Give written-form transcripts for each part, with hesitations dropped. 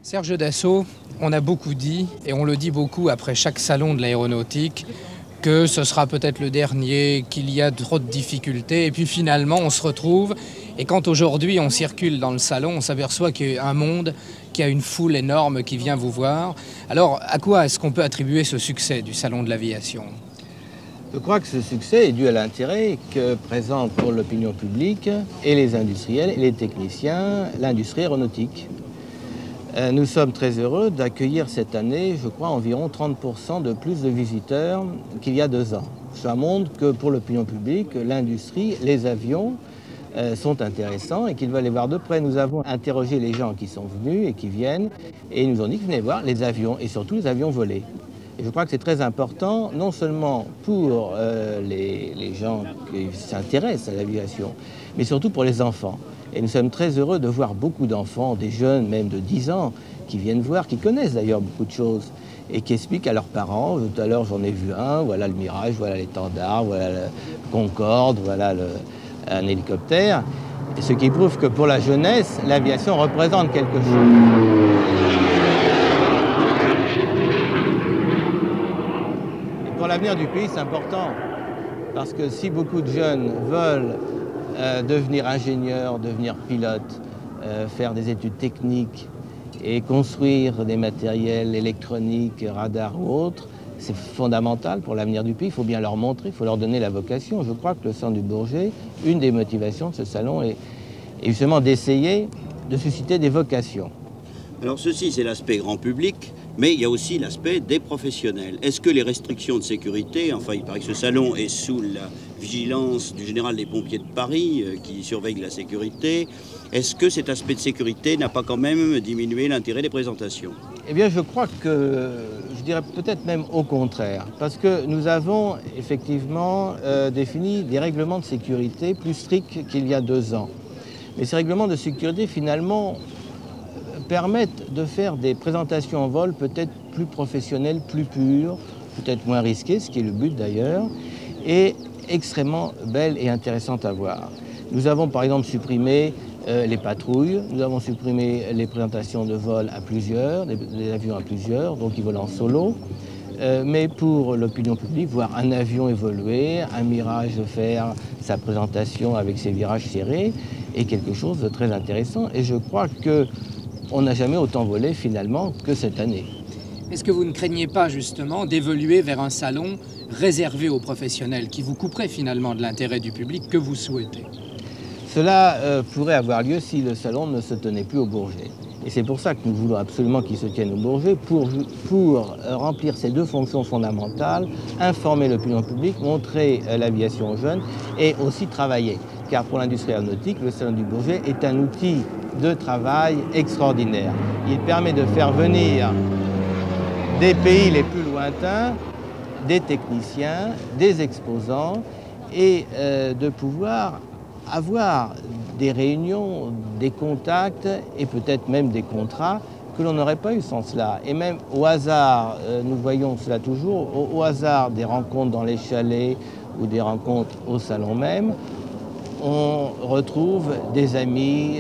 Serge Dassault, on a beaucoup dit, et on le dit beaucoup après chaque salon de l'aéronautique, que ce sera peut-être le dernier, qu'il y a trop de difficultés, et puis finalement on se retrouve, et quand aujourd'hui on circule dans le salon, on s'aperçoit qu'il y a un monde, qu'il y a une foule énorme qui vient vous voir. Alors à quoi est-ce qu'on peut attribuer ce succès du salon de l'aviation ? Je crois que ce succès est dû à l'intérêt que présente pour l'opinion publique et les industriels et les techniciens l'industrie aéronautique. Nous sommes très heureux d'accueillir cette année, je crois, environ 30% de plus de visiteurs qu'il y a 2 ans. Ça montre que pour l'opinion publique, l'industrie, les avions sont intéressants et qu'ils veulent les voir de près. Nous avons interrogé les gens qui sont venus et qui viennent et ils nous ont dit qu'ils venaient voir les avions et surtout les avions volés. Et je crois que c'est très important, non seulement pour les gens qui s'intéressent à l'aviation, mais surtout pour les enfants. Et nous sommes très heureux de voir beaucoup d'enfants, des jeunes même de 10 ans, qui viennent voir, qui connaissent d'ailleurs beaucoup de choses, et qui expliquent à leurs parents, tout à l'heure j'en ai vu un, voilà le Mirage, voilà l'étendard, voilà le Concorde, voilà un hélicoptère. Et ce qui prouve que pour la jeunesse, l'aviation représente quelque chose. Pour l'avenir du pays, c'est important, parce que si beaucoup de jeunes veulent devenir ingénieurs, devenir pilotes, faire des études techniques et construire des matériels électroniques, radars ou autres, c'est fondamental pour l'avenir du pays. Il faut bien leur montrer, il faut leur donner la vocation. Je crois que le Salon du Bourget, une des motivations de ce salon est justement d'essayer de susciter des vocations. Alors ceci, c'est l'aspect grand public, mais il y a aussi l'aspect des professionnels. Est-ce que les restrictions de sécurité, enfin il paraît que ce salon est sous la vigilance du général des pompiers de Paris qui surveille la sécurité, est-ce que cet aspect de sécurité n'a pas quand même diminué l'intérêt des présentations? Eh bien je crois que, je dirais peut-être même au contraire, parce que nous avons effectivement défini des règlements de sécurité plus stricts qu'il y a 2 ans. Mais ces règlements de sécurité finalement permettent de faire des présentations en vol peut-être plus professionnelles, plus pures, peut-être moins risquées, ce qui est le but d'ailleurs, et extrêmement belles et intéressantes à voir. Nous avons par exemple supprimé les patrouilles, nous avons supprimé les présentations de vol à plusieurs, des avions à plusieurs, donc ils volent en solo. Mais pour l'opinion publique, voir un avion évoluer, un Mirage faire sa présentation avec ses virages serrés, est quelque chose de très intéressant. Et je crois qu'on n'a jamais autant volé finalement que cette année. Est-ce que vous ne craignez pas justement d'évoluer vers un salon réservé aux professionnels qui vous couperait finalement de l'intérêt du public que vous souhaitez? Cela pourrait avoir lieu si le salon ne se tenait plus au Bourget. Et c'est pour ça que nous voulons absolument qu'il se tienne au Bourget, pour remplir ces 2 fonctions fondamentales, informer l'opinion publique, montrer l'aviation aux jeunes et aussi travailler. Car pour l'industrie aéronautique, le salon du Bourget est un outil de travail extraordinaire. Il permet de faire venir des pays les plus lointains, des techniciens, des exposants et de pouvoir avoir des réunions, des contacts et peut-être même des contrats que l'on n'aurait pas eu sans cela. Et même au hasard, nous voyons cela toujours, au hasard des rencontres dans les chalets ou des rencontres au salon même, on retrouve des amis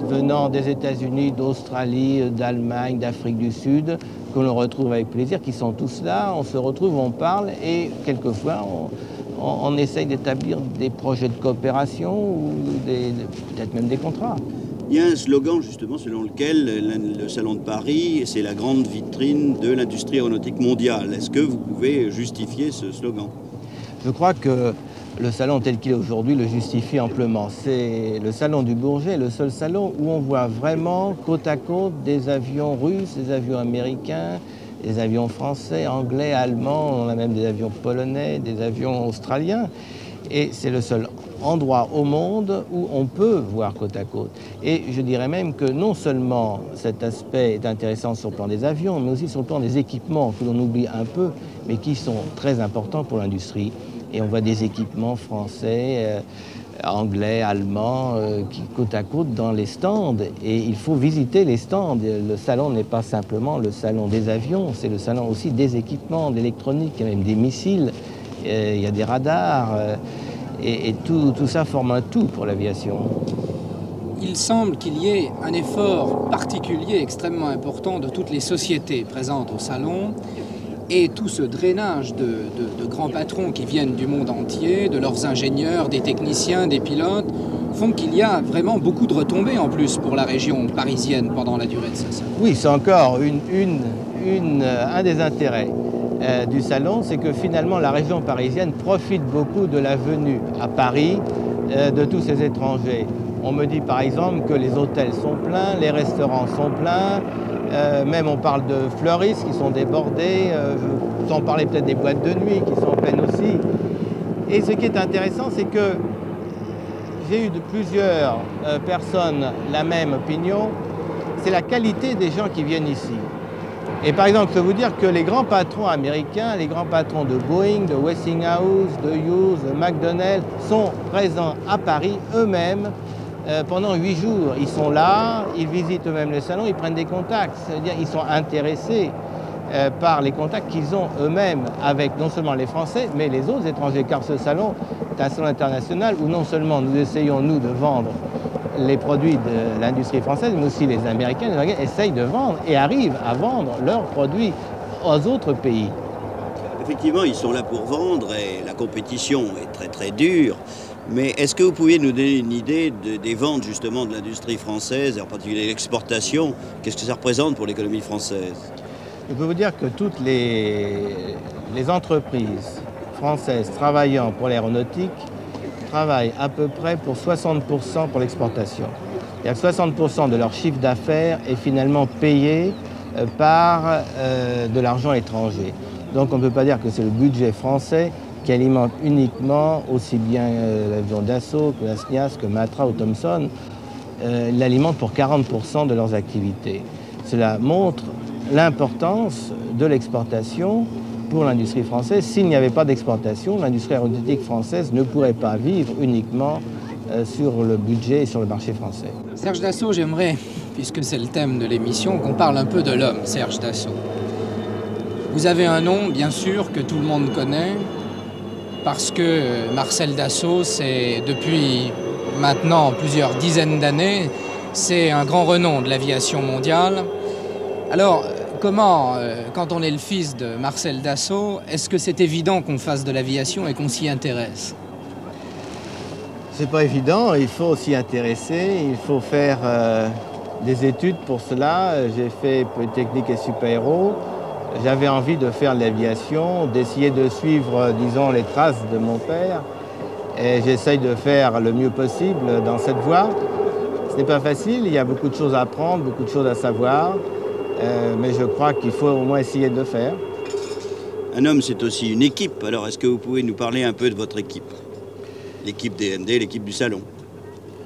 venant des États-Unis, d'Australie, d'Allemagne, d'Afrique du Sud, que l'on retrouve avec plaisir, qui sont tous là, on se retrouve, on parle et quelquefois on essaye d'établir des projets de coopération ou peut-être même des contrats. Il y a un slogan justement selon lequel le Salon de Paris, c'est la grande vitrine de l'industrie aéronautique mondiale. Est-ce que vous pouvez justifier ce slogan? Je crois que le salon tel qu'il est aujourd'hui le justifie amplement. C'est le salon du Bourget, le seul salon où on voit vraiment côte à côte des avions russes, des avions américains, des avions français, anglais, allemands, on a même des avions polonais, des avions australiens. Et c'est le seul endroit au monde où on peut voir côte à côte. Et je dirais même que non seulement cet aspect est intéressant sur le plan des avions, mais aussi sur le plan des équipements que l'on oublie un peu, mais qui sont très importants pour l'industrie. Et on voit des équipements français, anglais, allemands, qui côte à côte dans les stands. Et il faut visiter les stands. Le salon n'est pas simplement le salon des avions, c'est le salon aussi des équipements, d'électronique, il y a même des missiles, il y a des radars. Et tout ça forme un tout pour l'aviation. il semble qu'il y ait un effort particulier extrêmement important de toutes les sociétés présentes au salon et tout ce drainage de grands patrons qui viennent du monde entier, de leurs ingénieurs, des techniciens, des pilotes, font qu'il y a vraiment beaucoup de retombées en plus pour la région parisienne pendant la durée de ce salon. Oui, c'est encore un des intérêts du salon, c'est que finalement la région parisienne profite beaucoup de la venue à Paris de tous ces étrangers. On me dit par exemple que les hôtels sont pleins, les restaurants sont pleins, même on parle de fleuristes qui sont débordés, sans parler peut-être des boîtes de nuit qui sont pleines aussi. Et ce qui est intéressant, c'est que j'ai eu de plusieurs personnes la même opinion, c'est la qualité des gens qui viennent ici. Et par exemple, je peux vous dire que les grands patrons américains, les grands patrons de Boeing, de Westinghouse, de Hughes, de McDonnell, sont présents à Paris eux-mêmes pendant 8 jours. Ils sont là, ils visitent eux-mêmes le salon, ils prennent des contacts. C'est-à-dire qu'ils sont intéressés par les contacts qu'ils ont eux-mêmes avec non seulement les Français, mais les autres étrangers. Car ce salon est un salon international où non seulement nous essayons, nous, de vendre les produits de l'industrie française, mais aussi les Américains essayent de vendre et arrivent à vendre leurs produits aux autres pays. Effectivement, ils sont là pour vendre et la compétition est très très dure. Mais est-ce que vous pouviez nous donner une idée des ventes justement de l'industrie française, et en particulier l'exportation? Qu'est-ce que ça représente pour l'économie française? Je peux vous dire que toutes les entreprises françaises travaillant pour l'aéronautique travaillent à peu près pour 60% pour l'exportation. C'est-à-dire que 60% de leur chiffre d'affaires est finalement payé par de l'argent étranger. Donc on ne peut pas dire que c'est le budget français qui alimente uniquement aussi bien l'avion Dassault que la SNIAS, que Matra ou Thomson. Il l'alimente pour 40% de leurs activités. Cela montre l'importance de l'exportation pour l'industrie française. S'il n'y avait pas d'exportation, l'industrie aéronautique française ne pourrait pas vivre uniquement sur le budget et sur le marché français. Serge Dassault, j'aimerais, puisque c'est le thème de l'émission, qu'on parle un peu de l'homme, Serge Dassault. Vous avez un nom, bien sûr, que tout le monde connaît, parce que Marcel Dassault, c'est depuis maintenant plusieurs dizaines d'années, c'est un grand renom de l'aviation mondiale. Alors, comment, quand on est le fils de Marcel Dassault, est-ce que c'est évident qu'on fasse de l'aviation et qu'on s'y intéresse? C'est pas évident, il faut s'y intéresser, il faut faire des études pour cela. J'ai fait Polytechnique et Super-Héros. J'avais envie de faire de l'aviation, d'essayer de suivre, disons, les traces de mon père. Et j'essaye de faire le mieux possible dans cette voie. Ce n'est pas facile, il y a beaucoup de choses à apprendre, beaucoup de choses à savoir. Mais je crois qu'il faut au moins essayer de le faire. Un homme, c'est aussi une équipe. Alors, est-ce que vous pouvez nous parler un peu de votre équipe? L'équipe DND, l'équipe du salon.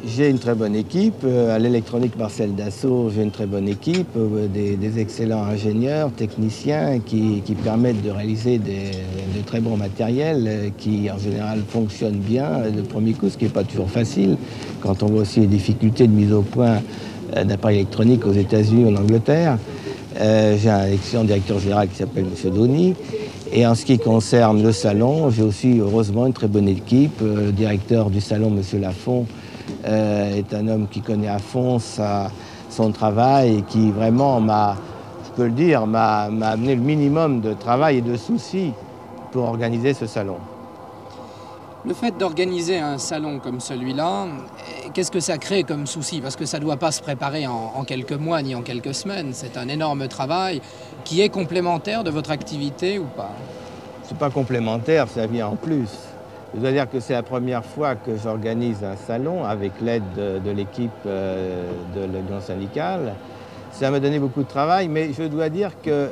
J'ai une très bonne équipe. À l'électronique Marcel Dassault, j'ai une très bonne équipe, des excellents ingénieurs, techniciens qui permettent de réaliser de très bons matériels qui, en général, fonctionnent bien de premier coup, ce qui n'est pas toujours facile quand on voit aussi les difficultés de mise au point d'appareils électroniques aux États-Unis ou en Angleterre. J'ai un excellent directeur général qui s'appelle M. Donny. Et en ce qui concerne le salon, j'ai aussi heureusement une très bonne équipe. Le directeur du salon, M. Lafont, est un homme qui connaît à fond son travail et qui vraiment je peux le dire, m'a amené le minimum de travail et de soucis pour organiser ce salon. Le fait d'organiser un salon comme celui-là, qu'est-ce que ça crée comme souci? Parce que ça ne doit pas se préparer en quelques mois ni en quelques semaines. C'est un énorme travail qui est complémentaire de votre activité ou pas? C'est pas complémentaire, ça vient en plus. Je dois dire que c'est la première fois que j'organise un salon avec l'aide de l'équipe de l'Union syndicale. Ça m'a donné beaucoup de travail, mais je dois dire que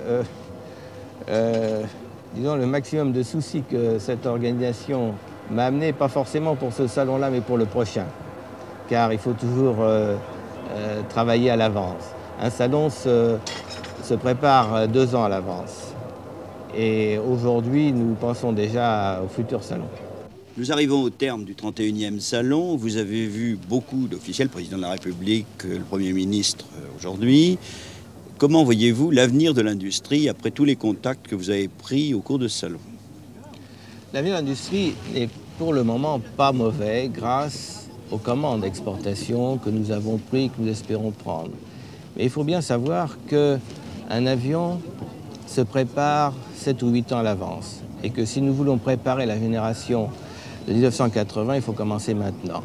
disons, le maximum de soucis que cette organisation m'a amené, pas forcément pour ce salon-là, mais pour le prochain. Car il faut toujours travailler à l'avance. Un salon se prépare 2 ans à l'avance. Et aujourd'hui, nous pensons déjà au futur salon. Nous arrivons au terme du 31e salon. Vous avez vu beaucoup d'officiels, le président de la République, le Premier ministre aujourd'hui. Comment voyez-vous l'avenir de l'industrie après tous les contacts que vous avez pris au cours de ce salon? L'avenir de l'industrie n'est pour le moment pas mauvais grâce aux commandes d'exportation que nous avons pris et que nous espérons prendre. Mais il faut bien savoir qu'un avion se prépare 7 ou 8 ans à l'avance et que si nous voulons préparer la génération de 1980, il faut commencer maintenant.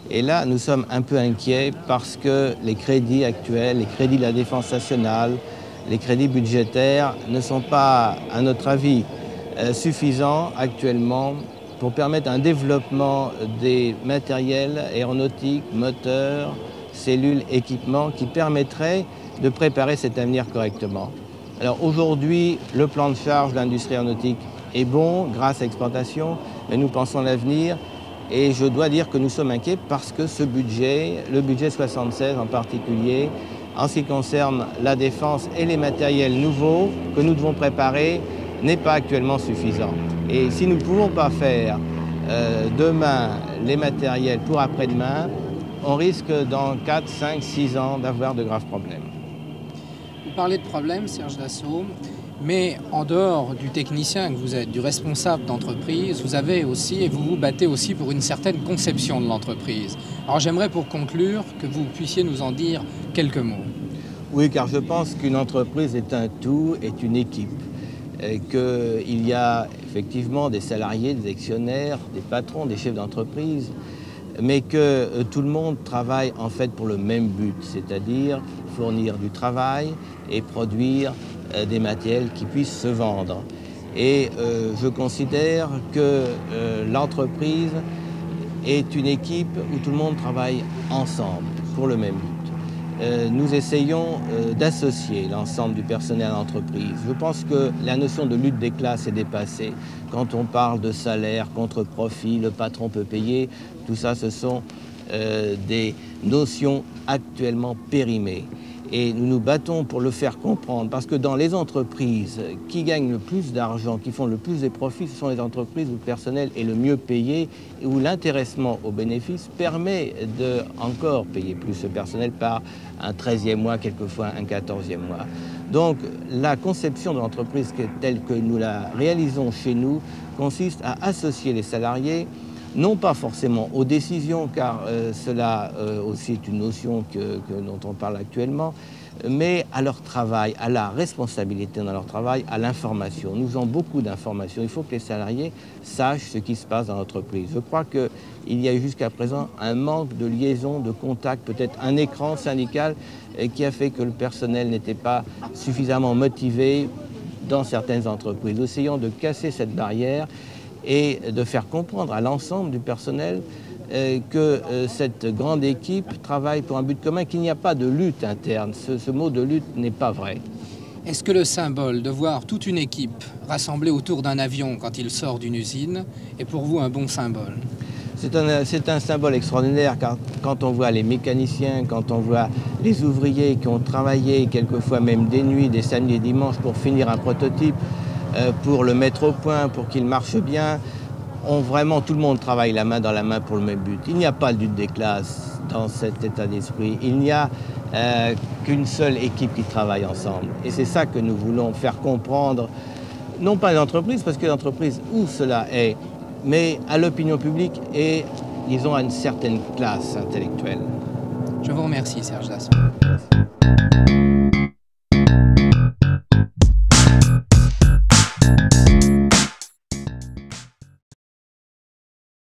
Et là, nous sommes un peu inquiets parce que les crédits actuels, les crédits de la défense nationale, les crédits budgétaires ne sont pas, à notre avis, suffisants actuellement pour permettre un développement des matériels aéronautiques, moteurs, cellules, équipements qui permettraient de préparer cet avenir correctement. Alors aujourd'hui, le plan de charge de l'industrie aéronautique est bon grâce à l'exportation, mais nous pensons à l'avenir et je dois dire que nous sommes inquiets parce que ce budget, le budget 76 en particulier, en ce qui concerne la défense et les matériels nouveaux que nous devons préparer, n'est pas actuellement suffisant. Et si nous ne pouvons pas faire demain les matériels pour après-demain, on risque dans 4, 5, 6 ans d'avoir de graves problèmes. Vous parlez de problèmes, Serge Dassault, mais en dehors du technicien que vous êtes, du responsable d'entreprise, vous avez aussi, et vous vous battez aussi pour une certaine conception de l'entreprise. Alors j'aimerais pour conclure que vous puissiez nous en dire quelques mots. Oui, car je pense qu'une entreprise est un tout, est une équipe. Qu'il y a effectivement des salariés, des actionnaires, des patrons, des chefs d'entreprise, mais que tout le monde travaille en fait pour le même but, c'est-à-dire fournir du travail et produire des matériels qui puissent se vendre. Et je considère que l'entreprise est une équipe où tout le monde travaille ensemble pour le même but. Nous essayons d'associer l'ensemble du personnel à l'entreprise. Je pense que la notion de lutte des classes est dépassée. Quand on parle de salaire contre profit, le patron peut payer, tout ça ce sont des notions actuellement périmées. Et nous nous battons pour le faire comprendre parce que dans les entreprises qui gagnent le plus d'argent, qui font le plus de profits, ce sont les entreprises où le personnel est le mieux payé et où l'intéressement aux bénéfices permet de encore payer plus ce personnel par un 13e mois, quelquefois un 14e mois. Donc la conception de l'entreprise telle que nous la réalisons chez nous consiste à associer les salariés non pas forcément aux décisions, car cela aussi est une notion dont on parle actuellement, mais à leur travail, à la responsabilité dans leur travail, à l'information. Nous avons beaucoup d'informations. Il faut que les salariés sachent ce qui se passe dans l'entreprise. Je crois qu'il y a eu jusqu'à présent un manque de liaison, de contact, peut-être un écran syndical qui a fait que le personnel n'était pas suffisamment motivé dans certaines entreprises. Nous essayons de casser cette barrière et de faire comprendre à l'ensemble du personnel que cette grande équipe travaille pour un but commun, qu'il n'y a pas de lutte interne. Ce mot de lutte n'est pas vrai. Est-ce que le symbole de voir toute une équipe rassemblée autour d'un avion quand il sort d'une usine est pour vous un bon symbole? C'est un symbole extraordinaire, car quand on voit les mécaniciens, quand on voit les ouvriers qui ont travaillé quelquefois même des nuits, des samedis et dimanches pour finir un prototype, pour le mettre au point, pour qu'il marche bien, vraiment tout le monde travaille la main dans la main pour le même but. Il n'y a pas de lutte des classes dans cet état d'esprit. Il n'y a qu'une seule équipe qui travaille ensemble. Et c'est ça que nous voulons faire comprendre, non pas à l'entreprise, parce que l'entreprise où cela est, mais à l'opinion publique et, disons, à une certaine classe intellectuelle. Je vous remercie, Serge Dassault.